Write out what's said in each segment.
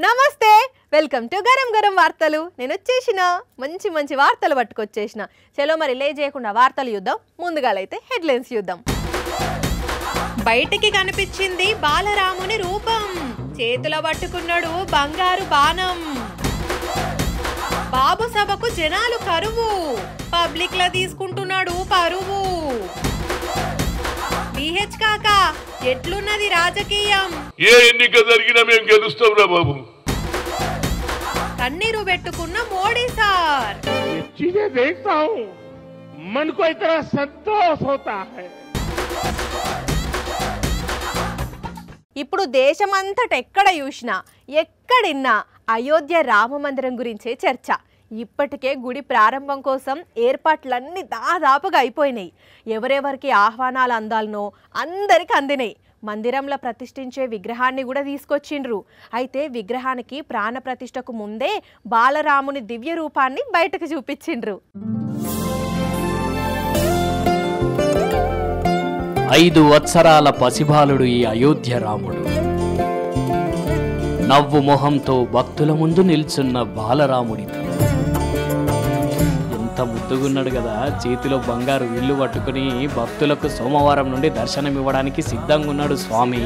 నమస్తే welcome to garam garam వార్తలు నేను వచ్చేసిన మంచి వార్తలు పట్టుకొచ్చేసిన చలో మరి లే చేయకుండా వార్తలు చూద్దాం ముందుగాలైతే హెడ్లైన్స్ చూద్దాం బయటికి కనిపించింది బాలరాముని రూపం చేతుల పట్టుకున్నాడు బంగారు బాణం బాబు సభకు జనాలు కరువు పబ్లిక్ లా తీసుకుంటున్నాడు పరువు బిహెచ్ కాకా ఎట్లున్నది రాజకీయం ఏ ఎన్నిక జరిగినా మేము గెలుస్తాం రా బాబు కన్నీరు పెట్టుకున్న మోడీ సార్ चीजें देखता हूँ मन को इतना संतोष होता है ఇప్పుడు దేశమంతట ఎక్కడ చూసినా ఎక్కడిన్నా అయోధ్య రామ మందిరం గురించే చర్చ ఇప్పటికే గుడి ప్రారంభం కోసం ఏర్పాట్లన్నీ దాదాపుగా అయిపోయినాయి ఎవరెవరికి ఆహ్వానాలు అందాలనో అందరికి అందినాయి మందిరంలో ప్రతిష్ఠించే విగ్రహాన్ని కూడా తీసుకొచ్చిండ్రు అయితే విగ్రహానికి ప్రాణ ప్రతిష్టకు ముందే బాలరాముని దివ్య రూపాన్ని బయటకు చూపించిండ్రు 5 వత్సరాల పసిబాలుడు ఈ అయోధ్య రాముడు నవ్వు మొహంతో భక్తుల ముందు నిల్చున్న బాలరాముడితో ఎంత ముద్దుగున్నాడు కదా చేతిలో బంగారు విల్లు పట్టుకుని భక్తులకు సోమవారం నుండి దర్శనం ఇవ్వడానికి సిద్ధంగా ఉన్నాడు స్వామి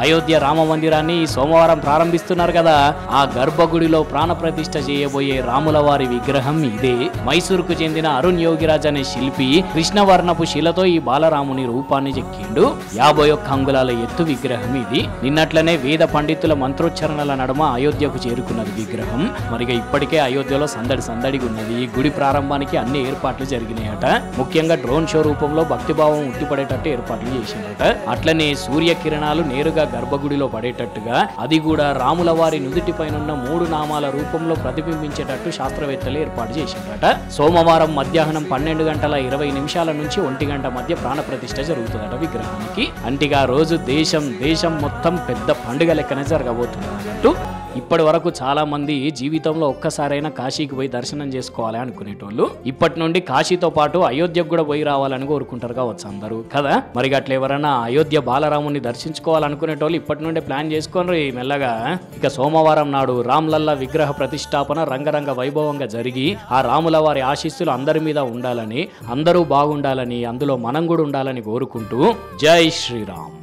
అయోధ్య రామ మందిరాన్ని ఈ సోమవారం ప్రారంభిస్తున్నారు కదా ఆ గర్భగుడిలో ప్రాణ ప్రతిష్ఠ చేయబోయే రాముల వారి విగ్రహం ఇదే మైసూరుకు చెందిన అరుణ్ యోగిరాజ్ అనే శిల్పి కృష్ణవర్ణపు శిలతో ఈ బాలరాముని రూపాన్ని చెక్కిండు 51 అంగుళాల ఎత్తు విగ్రహం ఇది నిన్నట్లనే వేద పండితుల మంత్రోచ్చరణల నడుమ అయోధ్యకు చేరుకున్నది విగ్రహం మరిగా ఇప్పటికే అయోధ్యలో సందడిగా ఉన్నది గుడి ప్రారంభానికి అన్ని ఏర్పాట్లు జరిగినాయట ముఖ్యంగా డ్రోన్ షో రూపంలో భక్తిభావం ఉట్టిపడేటట్టు ఏర్పాట్లు చేసిందట అట్లనే సూర్య కిరణాలు నేరుగా గర్భగుడిలో పడేటట్టుగా అది కూడా రాముల వారి నుదుటిపైనున్న 3 నామాల రూపంలో ప్రతిబింబించేటట్టు శాస్త్రవేత్తలు ఏర్పాటు చేసిందట సోమవారం మధ్యాహ్నం 12 గంటల 20 నిమిషాల నుంచి 1 గంట మధ్య ప్రాణ ప్రతిష్ఠ జరుగుతుందట విగ్రహానికి అంటిగా రోజు దేశం మొత్తం పెద్ద పండుగ లెక్కనే జరగబోతుంది అన్నట్టు ఇప్పటి వరకు చాలా మంది జీవితంలో ఒక్కసారైనా కాశీకి పోయి దర్శనం చేసుకోవాలి అనుకునేటోళ్ళు ఇప్పటి నుండి కాశీతో పాటు అయోధ్యకు కూడా పోయి రావాలని కోరుకుంటారు కావచ్చు అందరూ కదా మరి అట్లా ఎవరైనా అయోధ్య బాలరాముని దర్శించుకోవాలనుకునేటోళ్ళు ఇప్పటి నుండి ప్లాన్ చేసుకొని మెల్లగా ఇక సోమవారం నాడు రామ్లల్లా విగ్రహ ప్రతిష్టాపన రంగరంగ వైభవంగా జరిగి ఆ రాముల వారి ఆశీస్సులు అందరి మీద ఉండాలని అందరూ బాగుండాలని అందులో మనం కూడా ఉండాలని కోరుకుంటూ జై శ్రీరామ్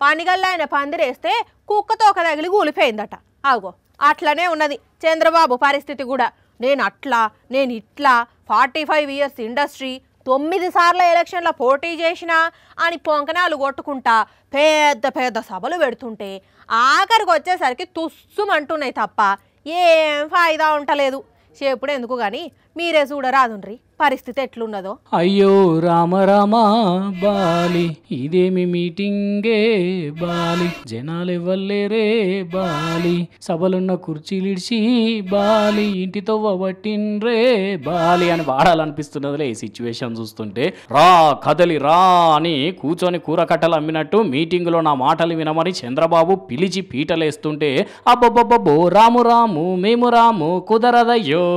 పానిగల్లా ఆయన పందిరేస్తే కుక్కతో ఒక తగిలి కూలిపోయిందట ఆగో అట్లనే ఉన్నది చంద్రబాబు పరిస్థితి కూడా నేను ఇట్లా 45 ఇయర్స్ ఇండస్ట్రీ 9 సార్ల ఎలక్షన్ల పోటీ చేసినా అని పొంకనాలు కొట్టుకుంటా పెద్ద సభలు పెడుతుంటే ఆఖరికి వచ్చేసరికి తుస్సుమంటున్నాయి తప్ప ఏం ఫాయిదా ఉంటలేదు చెప్పుడు ఎందుకు కానీ మీరే చూడరాదుండ్రి పరిస్థితి ఎట్లున్నదో అయ్యో రామ బాలి ఇదేమి మీటింగే బాలి జనాలెవ్వలేరే బాలి సభలున్న కుర్చీలిడిచి బాలి ఇంటితో పట్టిండ్రే బాలి అని వాడాలనిపిస్తున్నదిలే ఈ సిచ్యువేషన్ చూస్తుంటే రా కదలి రా అని కూర్చొని కూర కట్టలు అమ్మినట్టు మీటింగ్ లో నా మాటలు వినమని చంద్రబాబు పిలిచి పీటలేస్తుంటే అబ్బబ్బబ్బో రాము మేము రాము కుదరదయ్యో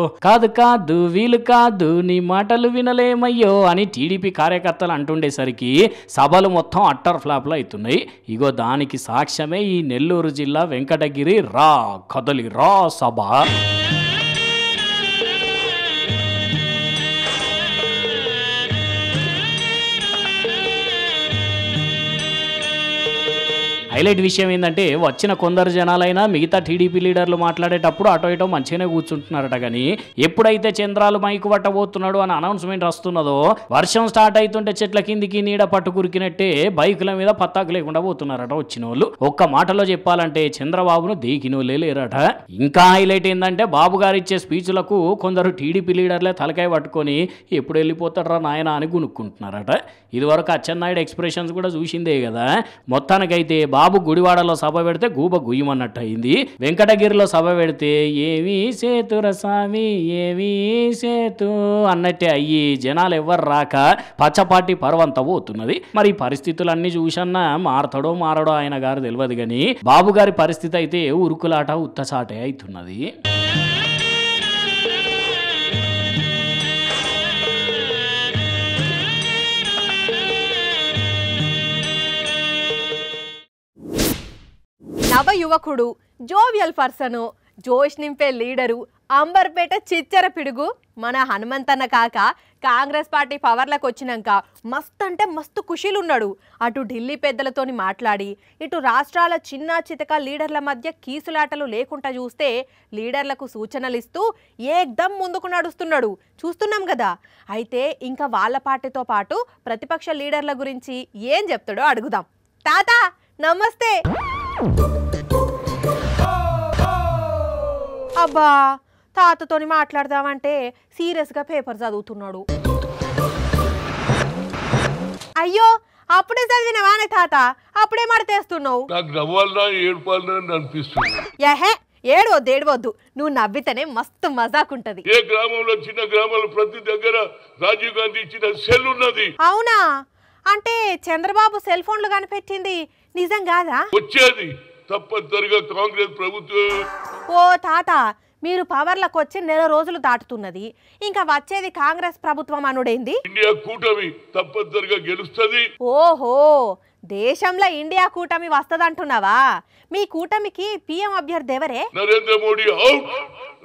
కాదు వీలు కాదు నీ మాటలు వినలేమయ్యో అని టీడీపీ కార్యకర్తలు అంటుండేసరికి సభలు మొత్తం అట్టర్ ఫ్లాప్లు అవుతున్నాయి ఇగో దానికి సాక్ష్యమే ఈ నెల్లూరు జిల్లా వెంకటగిరి రా కదలి రా సభ హైలైట్ విషయం ఏంటంటే వచ్చిన కొందరు జనాలైనా మిగతా టీడీపీ లీడర్లు మాట్లాడేటప్పుడు అటో ఇటో మంచిగానే కూర్చుంటున్నారట కానీ ఎప్పుడైతే చంద్రాలు మైకు పట్టబోతున్నాడు అని అనౌన్స్మెంట్ వస్తున్నదో వర్షం స్టార్ట్ అవుతుంటే చెట్ల కిందికి నీడ పట్టు కురికినట్టే బైకుల మీద పత్తాకు లేకుండా పోతున్నారట వచ్చిన వాళ్ళు ఒక్క మాటలో చెప్పాలంటే చంద్రబాబును దేకినోళ్ళే లేరట ఇంకా హైలైట్ ఏంటంటే బాబు గారు ఇచ్చే స్పీచ్లకు కొందరు టీడీపీ లీడర్లే తలకాయ పట్టుకొని ఎప్పుడు వెళ్ళిపోతాడరా నాయన అని గునుక్కుంటున్నారట ఇదివరకు అచ్చెన్నాయుడు ఎక్స్ప్రెషన్స్ కూడా చూసిందే కదా మొత్తానికైతే బాబు గుడివాడలో సభ పెడితే గూబ గుయ్యమన్నట్టు అయింది వెంకటగిరిలో సభ పెడితే ఏమీ సేతుర స్వామి ఏమీ సేతు అన్నట్టే అయ్యి జనాలు ఎవ్వరు రాక పచ్చపాటి పర్వంత పోతున్నది మరి పరిస్థితులన్నీ చూసన్నా మారతాడో మారడో ఆయన గారు తెలియదు కానీ బాబు గారి పరిస్థితి అయితే ఉరుకులాట ఉత్తసాటే అవుతున్నది నవ యువకుడు, జోవియల్ పర్సను, జోష్ నింపే లీడరు, అంబర్పేట చిచ్చర పిడుగు మన హనుమంతన్న కాక కాంగ్రెస్ పార్టీ పవర్లకు వచ్చినాక మస్తు అంటే మస్తు ఖుషీలున్నాడు. అటు ఢిల్లీ పెద్దలతోని మాట్లాడి ఇటు రాష్ట్రాల చిన్న చితక లీడర్ల మధ్య కీసులాటలు లేకుండా చూస్తే లీడర్లకు సూచనలు ఇస్తూ ఏకదం ముందుకు నడుస్తున్నాడు. చూస్తున్నాం కదా. అయితే ఇంకా వాళ్ళ పార్టీతో పాటు ప్రతిపక్ష లీడర్ల గురించి ఏం చెప్తాడో అడుగుదాం. తాత నమస్తే. అబ్బా తాతతోని మాట్లాడదామంటే సీరియస్గా పేపర్ చదువుతున్నాడు. అయ్యో అప్పుడే చదివినవానే తాత, అప్పుడే మడతేస్తున్నావు. నాకు నవ్వాలన్నా ఏడుపాలన్నా అనిపిస్తుంది. ఏహే ఏడవద్దు, నువ్వు నవ్వితేనే మస్తు మజాకుంటది. ఏ గ్రామంలో చిన్న గ్రామంలో ప్రతి దగ్గర రాజీవ్ గాంధీ ఇచ్చిన సెల్ ఉన్నది. అవునా? అంటే చంద్రబాబు సెల్ ఫోన్లు కనిపెట్టింది నిజం కాదా? వచ్చేది తప్పనిసరిగా కాంగ్రెస్ ప్రభుత్వం. ఓ తాత, మీరు పవర్లకు వచ్చి నెల రోజులు దాటుతున్నది, ఇంకా వచ్చేది కాంగ్రెస్ ప్రభుత్వం అనుడేంది? ఇండియా కూటమి తప్పనిసరిగా గెలుస్తుంది. ఓహో, దేశంలో ఇండియా కూటమి వస్తదంటున్నావా? మీ కూటమికి పిఎం అభ్యర్థి ఎవరే? Narendra Modi out,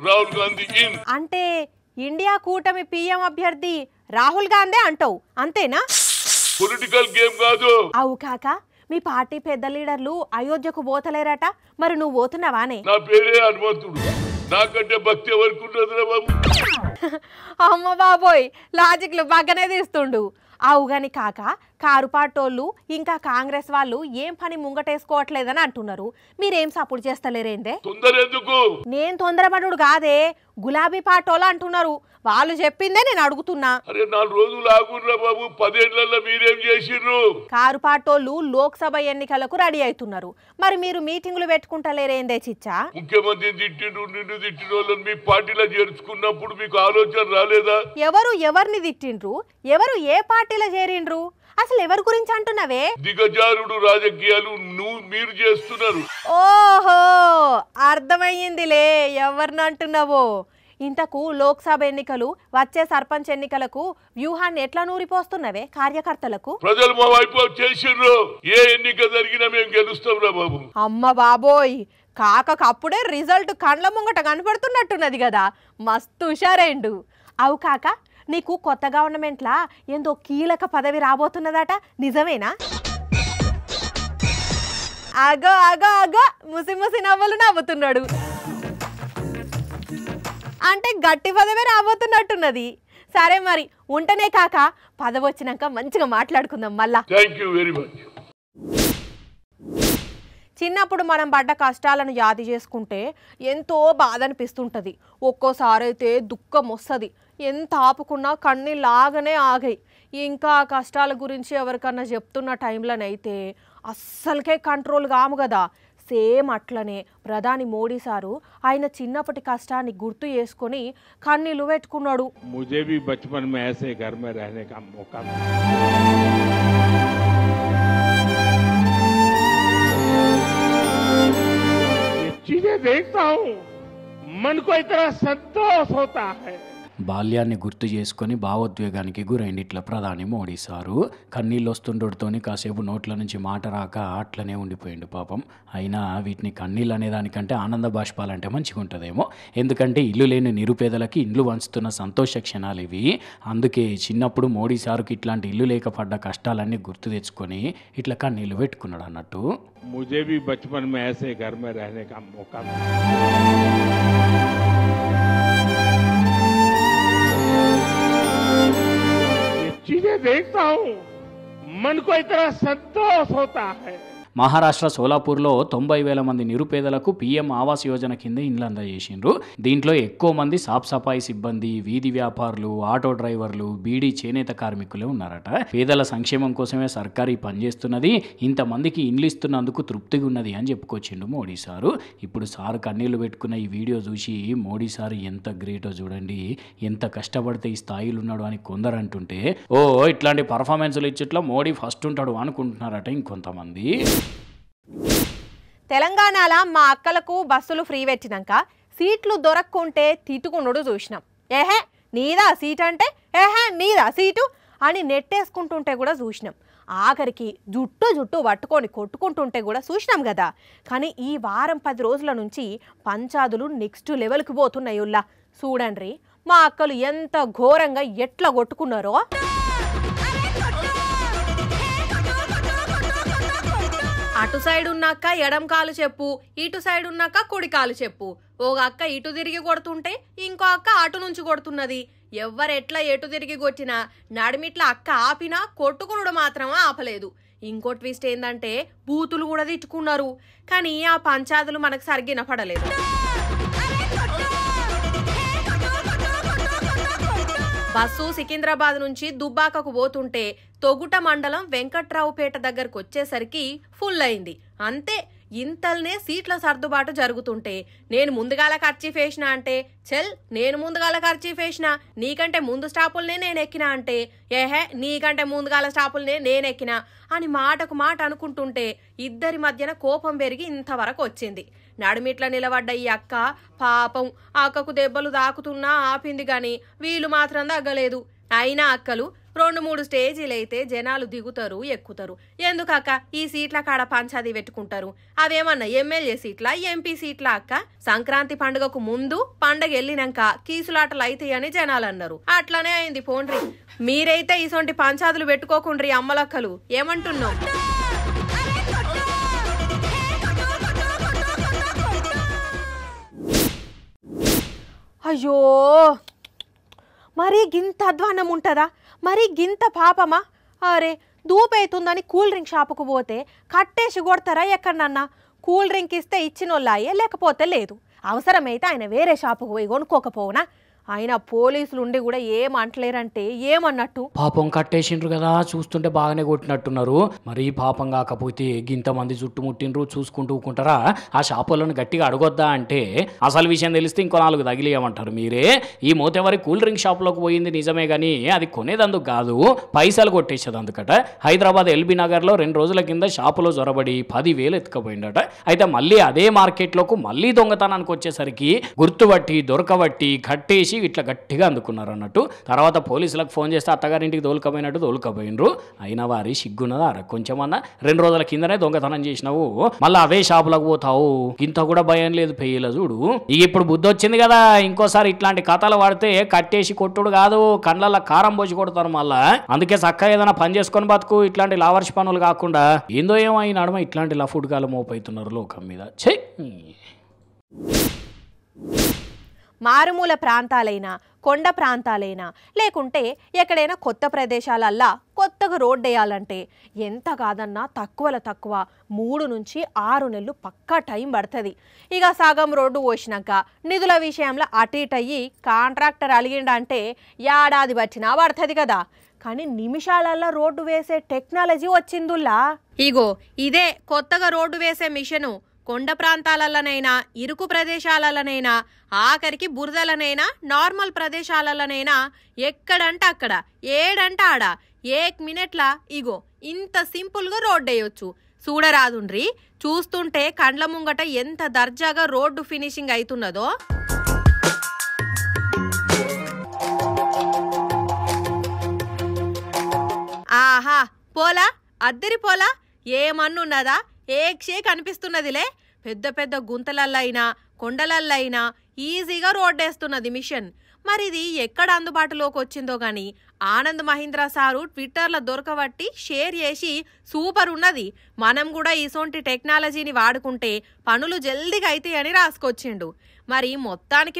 Rahul Gandhi in. అంటే ఇండియా కూటమి పిఎం అభ్యర్థి రాహుల్ గాంధీ అంటావు, అంతేనా? పొలిటికల్ గేమ్ కాదు. అవు కాక మీ పార్టీ పెద్ద లీడర్లు అయోధ్యకు పోతలేరట, మరి నువ్వు పోతున్నావానే? నా పేరే హనుమంతుడు, నాకంటే భక్తి ఎవరికి ఉన్నదిరా బాబు. అమ్మ బాబోయ్, లాజిక్లు బాగానే తీస్తుండు. అవుగాని కాక కారు పాటోళ్ళు ఇంకా కాంగ్రెస్ వాళ్ళు ఏం పని ముంగటేసుకోవట్లేదని అంటున్నారు. మీరేం సపోర్ట్ చేస్తలేరేందే? తొందర ఎందుకు? నేను తొందరపడు కాదే, గులాబీ పాటోళ్ళు అంటున్నారు. వాళ్ళు చెప్పిందే నేను అడుగుతున్నా. అరే 4 రోజులు ఆగుర్రా బాబు, 10 ఏళ్లలో మీరేం చేసిర్రు? కారు పాటోళ్ళు లోక్సభ ఎన్నికలకు రెడీ అవుతున్నారు, మరి మీరు మీటింగులు పెట్టుకుంటలేరేందే చిచ్చా? ముఖ్యమంత్రిని తిట్టిండు, నిన్ను తిట్టిన వాళ్ళని మీ పార్టీలో చేర్చుకున్నప్పుడు మీకు ఆలోచన రాలేదా? ఎవరిని తిట్టిండ్రు? ఎవరు ఏ పార్టీలో చేరిండ్రు? అసలు ఎవరి గురించి అంటున్నావే? దిగజారుడు రాజకీయాలు మీరు చేస్తున్నారు. ఓహో, అర్థమయ్యిందిలే ఎవరిని అంటున్నావో. ఇంతకు లోక్సభ ఎన్నికలు, వచ్చే సర్పంచ్ ఎన్నికలకు వ్యూహాన్ని ఎట్లా నూరిపోస్తున్నవే కార్యకర్తలకు? ప్రజలు మా వైపు చేసిర్రు. ఏ ఎన్నిక జరిగినా మేము గెలుస్తాం రా బాబు. అమ్మ బాబోయ్, కాకప్పుడే రిజల్ట్ కండ్ల ముంగట కనపడుతున్నట్టున్నది కదా, మస్తు హుషారైండు. అవు కాక నీకు కొత్త గవర్నమెంట్లా ఏందో కీలక పదవి రాబోతున్నదట, నిజమేనా? అగో అగో అగో, ముసి నవ్వులు నవ్వుతున్నాడు. అంటే గట్టి పదవే రాబోతున్నట్టున్నది. సరే మరి ఉంటనే కాక, పదవి వచ్చినాక మంచిగా మాట్లాడుకుందాం మళ్ళా. Thank you very much. చిన్నప్పుడు మనం పడ్డ కష్టాలను యాది చేసుకుంటే ఎంతో బాధ అనిపిస్తుంటుంది. ఒక్కోసారి అయితే దుఃఖం వస్తుంది, ఎంత ఆపుకున్నా కన్నీళ్ళాగానే ఆగాయి. ఇంకా ఆ కష్టాల గురించి ఎవరికన్నా చెప్తున్న టైంలోనైతే అస్సలకే కంట్రోల్ కాము కదా. సేమ్ అట్లనే ప్రధాని మోడీ సారు ఆయన చిన్నప్పటి కష్టాన్ని గుర్తు చేసుకొని కన్నీళ్లు పెట్టుకున్నాడు. मुझे भी बचपन में ऐसे घर में रहने का मौका मिला। ये चीजें देखता हूँ, मन को इतना संतोष होता है. బాల్యాన్ని గుర్తు చేసుకొని భావోద్వేగానికి గురైంది ఇట్లా ప్రధాని మోడీ సారు. కన్నీళ్ళు వస్తుండటతోని కాసేపు నోట్ల నుంచి మాట రాక అట్లనే ఉండిపోయిండు పాపం. అయినా వీటిని కన్నీళ్ళు అనేదానికంటే ఆనంద బాష్పాలంటే మంచిగా ఉంటుందేమో. ఎందుకంటే ఇల్లు లేని నిరుపేదలకి ఇండ్లు వంచుతున్న సంతోష క్షణాలు ఇవి. అందుకే చిన్నప్పుడు మోడీ సారుకి ఇట్లాంటి ఇల్లు లేకపోడ్డ కష్టాలన్నీ గుర్తు తెచ్చుకొని ఇట్లా కన్నీళ్ళు పెట్టుకున్నాడు అన్నట్టు. मुझे भी बचपन में ऐसे घर में रहने का मौका मिला. चीजें देखता हूँ, मन को इतना संतोष होता है. మహారాష్ట్ర సోలాపూర్లో 90,000 మంది నిరుపేదలకు పీఎం ఆవాస్ యోజన కింద ఇండ్లు అందజేసిండ్రు. దీంట్లో ఎక్కువ మంది సాఫ్ సఫాయి సిబ్బంది, వీధి వ్యాపారులు, ఆటో డ్రైవర్లు, బీడీ చేనేత కార్మికులే ఉన్నారట. పేదల సంక్షేమం కోసమే సర్కారు పనిచేస్తున్నది, ఇంతమందికి ఇండ్లు ఇస్తున్నందుకు తృప్తిగా ఉన్నది అని చెప్పుకొచ్చిండు మోడీ సారు. ఇప్పుడు సారు కన్నీళ్లు పెట్టుకున్న ఈ వీడియో చూసి మోడీ సారు ఎంత గ్రేటో చూడండి, ఎంత కష్టపడితే ఈ స్థాయిలో ఉన్నాడు అని కొందరు అంటుంటే, ఓ ఇట్లాంటి పర్ఫార్మెన్స్లు ఇచ్చట్లా మోడీ ఫస్ట్ ఉంటాడు అనుకుంటున్నారట ఇంకొంతమంది. తెలంగాణలో మా అక్కలకు బస్సులు ఫ్రీ పెట్టినాక సీట్లు దొరక్కుంటే తిట్టుకున్నాడు చూసినాం. ఏహే నీదా సీట్ అంటే ఏహే నీదా సీటు అని నెట్టేసుకుంటుంటే కూడా చూసినాం. ఆఖరికి జుట్టు పట్టుకొని కొట్టుకుంటుంటే కూడా చూసినాం కదా. కానీ ఈ వారం 10 రోజుల నుంచి పంచాదులు నెక్స్ట్ లెవెల్కి పోతున్నాయి. ఉల్లా చూడండి మా అక్కలు ఎంత ఘోరంగా ఎట్లా కొట్టుకున్నారో. అటు సైడ్ ఉన్నాక ఎడం కాలు చెప్పు, ఇటు సైడ్ ఉన్నాక కుడి కాలు చెప్పు. ఒక అక్క ఇటు తిరిగి కొడుతుంటే ఇంకో అక్క అటు నుంచి కొడుతున్నది. ఎవ్వరెట్లా ఎటు తిరిగి కొట్టినా నడిమిట్లా అక్క ఆపినా కొట్టుకునుడు మాత్రం ఆపలేదు. ఇంకో ట్విస్ట్ ఏందంటే బూతులు కూడా తిట్టుకున్నారు. కానీ ఆ పంచాదులు మనకు సరిగ్గిన పడలేదు. బస్సు సికింద్రాబాద్ నుంచి దుబ్బాకకు పోతుంటే తొగుట మండలం వెంకట్రావుపేట దగ్గరకు వచ్చేసరికి ఫుల్ అయింది. అంతే, ఇంతల్నే సీట్ల సర్దుబాటు జరుగుతుంటే నేను ముందుగాల ఖర్చీఫ్ వేసినా అంటే చెల్ నేను ముందుగాల ఖర్చీఫ్ వేసినా, నీకంటే ముందు స్టాపుల్నే నేను ఎక్కినా అంటే ఏహే నీకంటే ముందుగాల స్టాపుల్నే నేను ఎక్కినా అని మాటకు మాట అనుకుంటుంటే ఇద్దరి మధ్యన కోపం పెరిగి ఇంతవరకు వచ్చింది. నడుమిట్ల నిలబడ్డ ఈ అక్క పాపం అక్కకు దెబ్బలు దాకుతున్నా ఆపింది గాని వీళ్ళు మాత్రం తగ్గలేదు. అయినా అక్కలు 2-3 స్టేజీలు అయితే జనాలు దిగుతారు ఎక్కుతారు. ఎందుకక్క ఈ సీట్ల కాడ పంచాది పెట్టుకుంటారు? అవేమన్నా ఎమ్మెల్యే సీట్లా ఎంపీ సీట్లా అక్క? సంక్రాంతి పండుగకు ముందు పండగ వెళ్ళినాక కీసులాటలు అయితాయని జనాలు అన్నారు. అట్లనే అయింది పోండ్రి. మీరైతే ఇసొంటి పంచాదులు పెట్టుకోకుండ్రి అమ్మలక్కలు. ఏమంటున్నావు? అయ్యో మరీ గింత అధ్వానం ఉంటుందా? మరీ గింత పాపమా? అరే దూపైతుందని కూల్ డ్రింక్ షాపుకు పోతే కట్టేసి కొడతారా ఎక్కడన్నా? కూల్ డ్రింక్ ఇస్తే ఇచ్చినోళ్ళాయే, లేకపోతే లేదు. అవసరమైతే ఆయన వేరే షాపుకు పోయి కొనుక్కోకపోనా? ఆయన పోలీసులు ఉండి కూడా ఏమంటలేరంటే ఏమన్నట్టు? పాపం కట్టేసిండ్రు కదా, చూస్తుంటే బాగానే కొట్టినట్టున్నారు. మరి పాపం కాకపోతే గింతమంది చుట్టుముట్టిండ్రు చూసుకుంటూ ఊకుంటారా? ఆ షాపులను గట్టిగా అడగొద్దా అంటే అసలు విషయం తెలిస్తే ఇంకో 4 తగిలియమంటారు మీరే. ఈ మోతేవారి కూల్ డ్రింక్ షాప్లోకి పోయింది నిజమే కానీ అది కొనేదందుకు కాదు, పైసలు కొట్టేసేది అందుకట. హైదరాబాద్ ఎల్బీ నగర్లో 2 రోజుల కింద షాపులో జొరబడి 10,000 ఎత్తుకపోయిందట. అయితే మళ్ళీ అదే మార్కెట్లోకి మళ్ళీ దొంగతనానికి వచ్చేసరికి గుర్తుబట్టి దొరకబట్టి కట్టేసి ఇట్లా గట్టిగా అందుకున్నారు అన్నట్టు. తర్వాత పోలీసులకు ఫోన్ చేస్తే అత్తగారింటికి దోలుకపోయినట్టు దోలుకపోయినరు. అయినా వారి సిగ్గున్నదా కొంచెమన్నా? 2 రోజుల కిందనే దొంగతనం చేసినావు, మళ్ళీ అదే షాపులకు పోతావు, ఇంత కూడా భయం లేదు పెయ్యల చూడు. ఇక ఇప్పుడు బుద్ధి వచ్చింది కదా, ఇంకోసారి ఇట్లాంటి కథలు వాడితే కట్టేసి కొట్టుడు కాదు కండ్ల కారం పోసి కొడతారు మళ్ళా. అందుకే చక్కగా ఏదైనా పని చేసుకొని బతుకు, ఇట్లాంటి లావర్షి పనులు కాకుండా. ఏందో ఏమో ఈ నడుమ ఇట్లాంటి లఫుడ్ కాలం మోపైతున్నారు లోకం మీద. ఛే! మారుమూల ప్రాంతాలైనా కొండ ప్రాంతాలైనా లేకుంటే ఎక్కడైనా కొత్త ప్రదేశాలల్లా కొత్తగా రోడ్డు వేయాలంటే ఎంత కాదన్నా తక్కువ 3 నుంచి 6 నెలలు పక్కా టైం పడుతుంది. ఇక సగం రోడ్డు పోసినాక నిధుల విషయంలో అటు ఇటు అయ్యి కాంట్రాక్టర్ అలిగిండంటే ఏడాది పట్టినా పడుతుంది కదా. కానీ నిమిషాలల్లో రోడ్డు వేసే టెక్నాలజీ వచ్చిందుల్లా. ఇగో ఇదే కొత్తగా రోడ్డు వేసే మిషను. కొండ ప్రాంతాలలోనైనా ఇరుకు ప్రదేశాలలోనైనా ఆఖరికి బురదలనైనా నార్మల్ ప్రదేశాలలోనైనా ఎక్కడంటే అక్కడ ఏడంటే ఆడ 1 మినిట్లా ఇగో ఇంత సింపుల్గా రోడ్డు వేయొచ్చు. చూడరాదుండ్రి, చూస్తుంటే కండ్ల ముంగట ఎంత దర్జాగా రోడ్డు ఫినిషింగ్ అవుతున్నదో. ఆహా పోలా అద్దరి పోలా ఏమన్నున్నదా? ఏక్షే కనిపిస్తున్నదిలే. పెద్ద పెద్ద గుంతలల్లైనా కొండలల్లైనా ఈజీగా రోడ్డేస్తున్నది మిషన్. మరి ఇది ఎక్కడ అందుబాటులోకి వచ్చిందో గాని ఆనంద్ మహీంద్రా సారు ట్విట్టర్లో దొరకబట్టి షేర్ చేసి సూపర్ ఉన్నది, మనం కూడా ఇసొంటి టెక్నాలజీని వాడుకుంటే పనులు జల్దిగా అవుతాయని రాసుకొచ్చిండు. మరి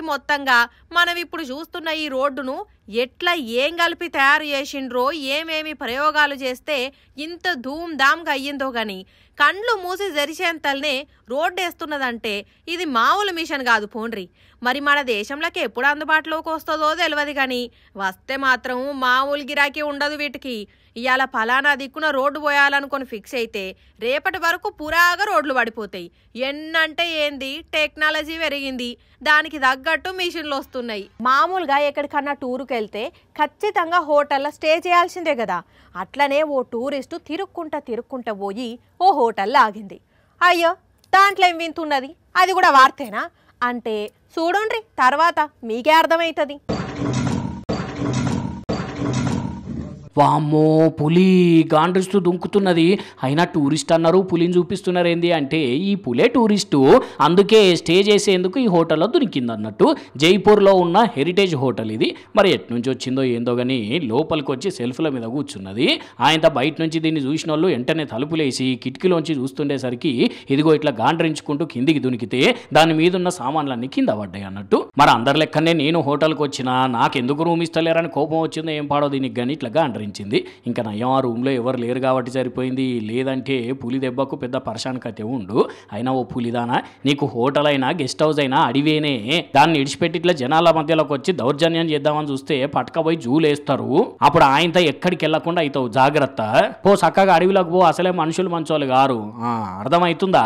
మొత్తంగా మనం ఇప్పుడు చూస్తున్న ఈ రోడ్డును ఎట్లా ఏం కలిపి తయారు చేసిండ్రో, ఏమేమి ప్రయోగాలు చేస్తే ఇంత ధూమ్ ధామ్గా అయ్యిందో గాని కండ్లు మూసి జరిసేంతల్నే రోడ్డేస్తున్నదంటే ఇది మామూలు మిషన్ కాదు పోండ్రి. మరి మన దేశంలోకి ఎప్పుడు అందుబాటులోకి వస్తుందో తెలియదు కానీ వస్తే మాత్రం మామూలు గిరాకీ ఉండదు వీటికి. ఇవాళ ఫలానా దిక్కున రోడ్డు పోయాలనుకొని ఫిక్స్ అయితే రేపటి వరకు పురాగా రోడ్లు పడిపోతాయి. ఎన్నంటే ఏంది టెక్నాలజీ పెరిగింది, దానికి తగ్గట్టు మిషన్లు వస్తున్నాయి. మామూలుగా ఎక్కడికన్నా టూరుకు వెళ్తే ఖచ్చితంగా హోటల్లో స్టే చేయాల్సిందే కదా. అట్లనే ఓ టూరిస్టు తిరుక్కుంటా పోయి ఓ హోటల్లో ఆగింది. అయ్యో దాంట్లో ఏం వింతున్నది, అది కూడా వార్తేనా అంటే చూడండి తర్వాత మీకే అర్థమవుతుంది. వామ్మో పులి గాండ్రిస్తూ దుంకుతున్నది. అయినా టూరిస్ట్ అన్నారు, పులిని చూపిస్తున్నారు ఏంది అంటే ఈ పులే టూరిస్టు, అందుకే స్టే చేసేందుకు ఈ హోటల్లో దొరికింది అన్నట్టు. జైపూర్లో ఉన్న హెరిటేజ్ హోటల్ ఇది. మరి ఎట్నుంచి వచ్చిందో ఏందో కానీ లోపలికి వచ్చి సెల్ఫ్ల మీద కూర్చున్నది. ఆయన బయట నుంచి దీన్ని చూసిన వాళ్ళు వెంటనే తలుపులేసి కిటికీలోంచి చూస్తుండేసరికి ఇదిగో ఇట్లా గాండ్రించుకుంటూ కిందికి దునికితే దాని మీద ఉన్న సామాన్లన్నీ కింద పడ్డాయి అన్నట్టు. మరి అందరి లెక్కనే నేను హోటల్కి వచ్చినా నాకెందుకు రూమ్ ఇస్తలేరని కోపం వచ్చిందో ఏం పాడో దీనికి కానీ ఇట్లా గాండ్రించింది. ఇంకా నయం ఆ రూమ్లో ఎవరు లేరు కాబట్టి సరిపోయింది, లేదంటే పులి దెబ్బకు పెద్ద పర్షాన్ కతే ఉండు. అయినా ఓ పులిదానా, నీకు హోటల్ అయినా గెస్ట్ హౌస్ అయినా అడివేనే, దాన్ని ఇడిచిపెట్టి ఇట్లా జనాల మధ్యలోకి వచ్చి దౌర్జన్యం చేద్దామని చూస్తే పట్టుకపోయి జూలేస్తారు. అప్పుడు ఆయనతో ఎక్కడికి వెళ్లకుండా అవుతావు, జాగ్రత్త. పో చక్కగా అడవిలోకి పో, అసలే మనుషులు మంచోళ్ళు గారు. అర్థమవుతుందా?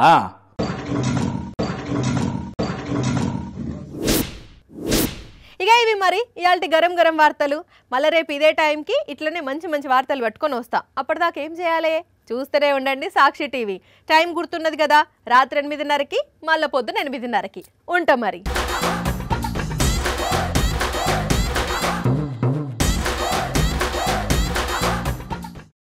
ఇక ఇవి మరి ఇవాళ గరం గరం వార్తలు. మళ్ళీ రేపు ఇదే టైంకి ఇట్లనే మంచి మంచి వార్తలు పట్టుకొని వస్తా. అప్పటిదాకా ఏం చేయాలి? చూస్తూనే ఉండండి సాక్షి టీవీ. టైం గుర్తున్నది కదా, రాత్రి 8:30కి, మళ్ళీ పొద్దున 8:30కి ఉంటాం మరి.